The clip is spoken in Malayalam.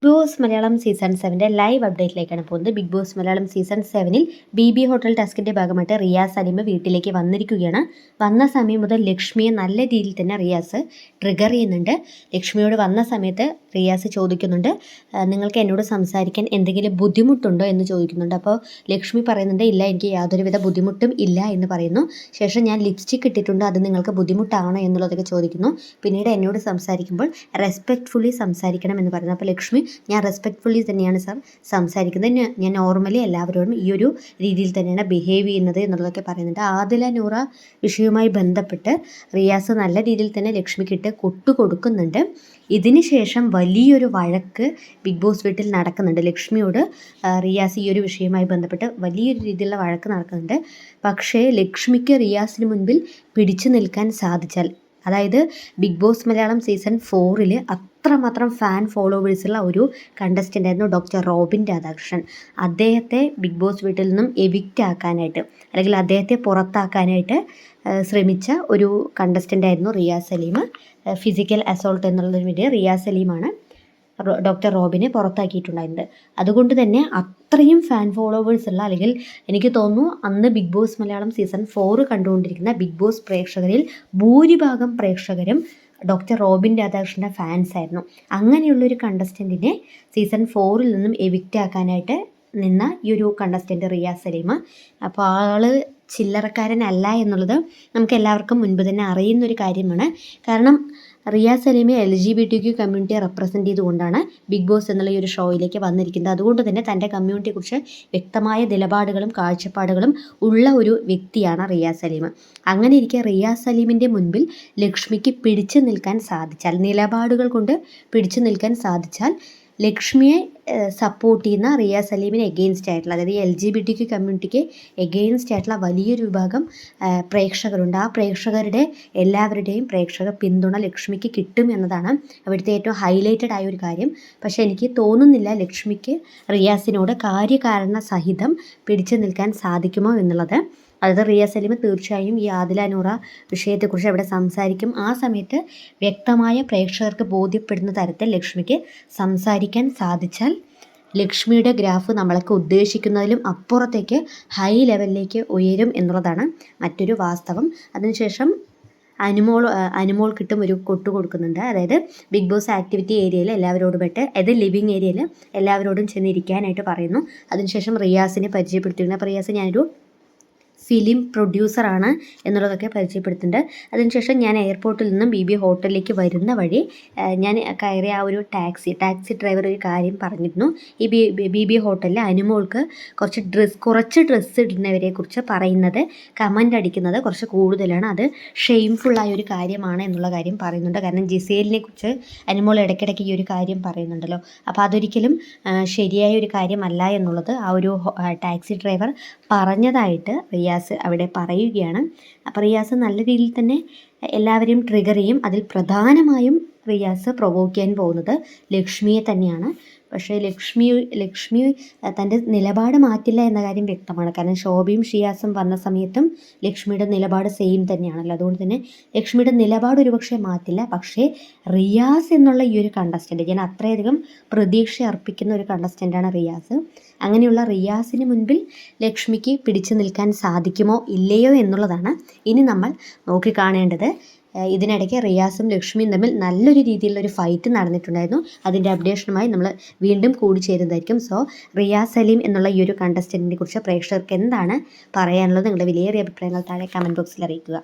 ബോസ് മലയാളം സീസൺ 7 ലൈവ് അപ്ഡേറ്റിലേക്കാണ് പോകുന്നത്. Bigg Boss Malayalam season 7 BB hotel ടാസ്കിൻ്റെ ഭാഗമായിട്ട് റിയാസ് സലീം വീട്ടിലേക്ക് വന്നിരിക്കുകയാണ്. വന്ന സമയം മുതൽ ലക്ഷ്മിയെ നല്ല രീതിയിൽ തന്നെ റിയാസ് ട്രിഗർ ചെയ്യുന്നുണ്ട്. ലക്ഷ്മിയോട് വന്ന സമയത്ത് റിയാസ് ചോദിക്കുന്നുണ്ട്, നിങ്ങൾക്ക് എന്നോട് സംസാരിക്കാൻ എന്തെങ്കിലും ബുദ്ധിമുട്ടുണ്ടോ എന്ന് ചോദിക്കുന്നുണ്ട്. അപ്പോൾ ലക്ഷ്മി പറയുന്നുണ്ട്, ഇല്ല, എനിക്ക് യാതൊരുവിധ ബുദ്ധിമുട്ടും ഇല്ല എന്ന് പറയുന്നു. ശേഷം ഞാൻ ലിപ്സ്റ്റിക് ഇട്ടിട്ടുണ്ട്, അത് നിങ്ങൾക്ക് ബുദ്ധിമുട്ടാണോ എന്നുള്ളതൊക്കെ ചോദിക്കുന്നു. പിന്നീട് എന്നോട് സംസാരിക്കുമ്പോൾ റെസ്പെക്റ്റ്ഫുള്ളി സംസാരിക്കണം എന്ന് പറയുന്നു. അപ്പോൾ ലക്ഷ്മി, ഞാൻ റെസ്പെക്റ്റ്ഫുള്ളി തന്നെയാണ് സാർ സംസാരിക്കുന്നത്, ഞാൻ നോർമലി എല്ലാവരോടും ഈ ഒരു രീതിയിൽ തന്നെയാണ് ബിഹേവ് ചെയ്യുന്നത് എന്നുള്ളതൊക്കെ പറയുന്നുണ്ട്. ആദില നൂറ വിഷയവുമായി ബന്ധപ്പെട്ട് റിയാസ് നല്ല രീതിയിൽ തന്നെ ലക്ഷ്മിക്കിട്ട് കൊടുക്കുന്നുണ്ട്. ഇതിന് ശേഷം വലിയൊരു വഴക്ക് ബിഗ് ബോസ് വീട്ടിൽ നടക്കുന്നുണ്ട്. ലക്ഷ്മിയോട് റിയാസ് ഈ ഒരു വിഷയവുമായി ബന്ധപ്പെട്ട് വലിയൊരു രീതിയിലുള്ള വഴക്ക് നടക്കുന്നുണ്ട്. പക്ഷേ ലക്ഷ്മിക്ക് റിയാസിന് മുൻപിൽ പിടിച്ചു നിൽക്കാൻ സാധിച്ചാൽ, അതായത് ബിഗ് ബോസ് മലയാളം സീസൺ 4 അത്രമാത്രം ഫാൻ ഫോളോവേഴ്സുള്ള ഒരു കണ്ടസ്റ്റൻ്റ് ആയിരുന്നു ഡോക്ടർ റോബിൻ രാധാകൃഷ്ണൻ. അദ്ദേഹത്തെ ബിഗ് ബോസ് വീട്ടിൽ നിന്നും എവിക്റ്റ് ആക്കാനായിട്ട്, അല്ലെങ്കിൽ അദ്ദേഹത്തെ പുറത്താക്കാനായിട്ട് ശ്രമിച്ച ഒരു കണ്ടസ്റ്റൻ്റ് ആയിരുന്നു റിയാസ് സലീം. ഫിസിക്കൽ അസോൾട്ട് എന്നുള്ളതിന് വേണ്ടി റിയാസ് സലീമാണ് ഡോക്ടർ റോബിനെ പുറത്താക്കിയിട്ടുണ്ടായിരുന്നത്. അതുകൊണ്ട് തന്നെ അത്രയും ഫാൻ ഫോളോവേഴ്സ് ഉള്ള, അല്ലെങ്കിൽ എനിക്ക് തോന്നുന്നു അന്ന് ബിഗ് ബോസ് മലയാളം സീസൺ 4 കണ്ടുകൊണ്ടിരിക്കുന്ന ബിഗ് ബോസ് പ്രേക്ഷകരിൽ ഭൂരിഭാഗം പ്രേക്ഷകരും ഡോക്ടർ റോബിൻ രാധാകൃഷ്ണൻ്റെ ഫാൻസ് ആയിരുന്നു. അങ്ങനെയുള്ളൊരു കണ്ടസ്റ്റൻറ്റിനെ സീസൺ 4 നിന്നും എവിക്റ്റ് ആക്കാനായിട്ട് നിന്ന ഈ ഒരു കണ്ടസ്റ്റൻറ്റ് റിയാസ് സലീം. അപ്പോൾ ആൾ ചില്ലറക്കാരനല്ല എന്നുള്ളത് നമുക്ക് എല്ലാവർക്കും മുൻപ് തന്നെ അറിയുന്നൊരു കാര്യമാണ്. കാരണം റിയാസ് സലീം LGBTQ കമ്മ്യൂണിറ്റിയെ റെപ്രസെൻറ്റ് ചെയ്തുകൊണ്ടാണ് ബിഗ് ബോസ് എന്നുള്ള ഈ ഒരു ഷോയിലേക്ക് വന്നിരിക്കുന്നത്. അതുകൊണ്ട് തന്നെ തൻ്റെ കമ്മ്യൂണിറ്റിയെക്കുറിച്ച് വ്യക്തമായ നിലപാടുകളും കാഴ്ചപ്പാടുകളും ഉള്ള ഒരു വ്യക്തിയാണ് റിയാസ് സലീം. അങ്ങനെ ഇരിക്കെ റിയാസ് സലീമിൻ്റെ മുൻപിൽ ലക്ഷ്മിക്ക് പിടിച്ചു നിൽക്കാൻ സാധിച്ചാൽ, നിലപാടുകൾ കൊണ്ട് പിടിച്ചു നിൽക്കാൻ സാധിച്ചാൽ, ലക്ഷ്മിയെ സപ്പോർട്ട് ചെയ്യുന്ന റിയാസ് സലീമിന് എഗെയിൻസ്റ്റ് ആയിട്ടുള്ള, അതായത് LGBTQ കമ്മ്യൂണിറ്റിക്ക് എഗെയിൻസ്റ്റ് ആയിട്ടുള്ള വലിയൊരു വിഭാഗം പ്രേക്ഷകരുണ്ട്. ആ പ്രേക്ഷകരുടെ എല്ലാവരുടെയും പ്രേക്ഷക പിന്തുണ ലക്ഷ്മിക്ക് കിട്ടും എന്നതാണ് അവിടുത്തെ ഏറ്റവും ഹൈലൈറ്റഡ് ആയ ഒരു കാര്യം. പക്ഷേ എനിക്ക് തോന്നുന്നില്ല ലക്ഷ്മിക്ക് റിയാസിനോട് കാര്യകാരണ സഹിതം പിടിച്ചു നിൽക്കാൻ സാധിക്കുമോ എന്നുള്ളത്. അതായത് റിയാസ് സലീം തീർച്ചയായും ഈ ആദില നൂറ വിഷയത്തെക്കുറിച്ച് അവിടെ സംസാരിക്കും. ആ സമയത്ത് വ്യക്തമായ പ്രേക്ഷകർക്ക് ബോധ്യപ്പെടുന്ന തരത്തിൽ ലക്ഷ്മിക്ക് സംസാരിക്കാൻ സാധിച്ചാൽ ലക്ഷ്മിയുടെ ഗ്രാഫ് നമ്മളൊക്കെ ഉദ്ദേശിക്കുന്നതിലും അപ്പുറത്തേക്ക് ഹൈ ലെവലിലേക്ക് ഉയരും എന്നുള്ളതാണ് മറ്റൊരു വാസ്തവം. അതിനുശേഷം അനുമോൾ കിട്ടും ഒരു കൊട്ടു കൊടുക്കുന്നുണ്ട്. അതായത് ബിഗ് ബോസ് ആക്ടിവിറ്റി ഏരിയയിൽ എല്ലാവരോടും അതായത് ലിവിങ് ഏരിയയിൽ എല്ലാവരോടും ചെന്നിരിക്കാനായിട്ട് പറയുന്നു. അതിനുശേഷം റിയാസിനെ പരിചയപ്പെടുത്തിയിരുന്നു. അപ്പോൾ റിയാസ്, ഞാനൊരു ഫിലിം പ്രൊഡ്യൂസറാണ് എന്നുള്ളതൊക്കെ പരിചയപ്പെടുത്തുന്നുണ്ട്. അതിനുശേഷം ഞാൻ എയർപോർട്ടിൽ നിന്നും BB ഹോട്ടലിലേക്ക് വരുന്ന വഴി ഞാൻ കയറിയ ആ ഒരു ടാക്സി ഡ്രൈവർ ഒരു കാര്യം പറഞ്ഞിരുന്നു. ഈ BB ഹോട്ടലിൽ അനുമോൾക്ക് കുറച്ച് ഡ്രസ്സ് ഇടുന്നവരെ കുറിച്ച് പറയുന്നത്, കമൻ്റ് അടിക്കുന്നത് കുറച്ച് കൂടുതലാണ്. അത് ഷെയിംഫുള്ളായ ഒരു കാര്യമാണ് എന്നുള്ള കാര്യം പറയുന്നുണ്ട്. കാരണം ജിസേലിനെ കുറിച്ച് അനുമോൾ ഇടയ്ക്കിടയ്ക്ക് ഈ ഒരു കാര്യം പറയുന്നുണ്ടല്ലോ. അപ്പോൾ അതൊരിക്കലും ശരിയായ ഒരു കാര്യമല്ല എന്നുള്ളത് ആ ഒരു ടാക്സി ഡ്രൈവർ പറഞ്ഞതായിട്ട് റിയാസ് അവിടെ പറയുകയാണ്. അപ്പോൾ റിയാസ് നല്ല രീതിയിൽ തന്നെ എല്ലാവരെയും ട്രിഗർ ചെയ്യും. അതിൽ പ്രധാനമായും റിയാസ് പ്രൊവോക്ക് ചെയ്യാൻ പോകുന്നത് ലക്ഷ്മിയെ തന്നെയാണ്. പക്ഷേ ലക്ഷ്മി തൻ്റെ നിലപാട് മാറ്റില്ല എന്ന കാര്യം വ്യക്തമാണ്. കാരണം ശോഭയും ഷിയാസും വന്ന സമയത്തും ലക്ഷ്മിയുടെ നിലപാട് സെയിം തന്നെയാണല്ലോ. അതുകൊണ്ട് തന്നെ ലക്ഷ്മിയുടെ നിലപാട് ഒരുപക്ഷെ മാറ്റില്ല. പക്ഷേ റിയാസ് എന്നുള്ള ഈ ഒരു കണ്ടസ്റ്റൻ്റ്, ഞാൻ അത്രയധികം പ്രതീക്ഷ അർപ്പിക്കുന്ന ഒരു കണ്ടസ്റ്റൻ്റാണ് റിയാസ്. അങ്ങനെയുള്ള റിയാസിന് മുൻപിൽ ലക്ഷ്മിക്ക് പിടിച്ചു നിൽക്കാൻ സാധിക്കുമോ ഇല്ലയോ എന്നുള്ളതാണ് ഇനി നമ്മൾ നോക്കിക്കാണേണ്ടത്. ഇതിനിടയ്ക്ക് റിയാസും ലക്ഷ്മിയും തമ്മിൽ നല്ലൊരു രീതിയിലുള്ളൊരു ഫൈറ്റ് നടന്നിട്ടുണ്ടായിരുന്നു. അതിൻ്റെ അപ്ഡേഷനുമായി നമ്മൾ വീണ്ടും കൂടിച്ചേരുന്നതായിരിക്കും. സോ റിയാസ് സലീം എന്നുള്ള ഈ ഒരു കണ്ടസ്റ്റൻറ്റിനെ കുറിച്ച് പ്രേക്ഷകർക്ക് എന്താണ് പറയാനുള്ളത്? നിങ്ങളുടെ വിലയേറിയ അഭിപ്രായങ്ങൾ താഴെ കമൻറ്റ് ബോക്സിൽ അറിയിക്കുക.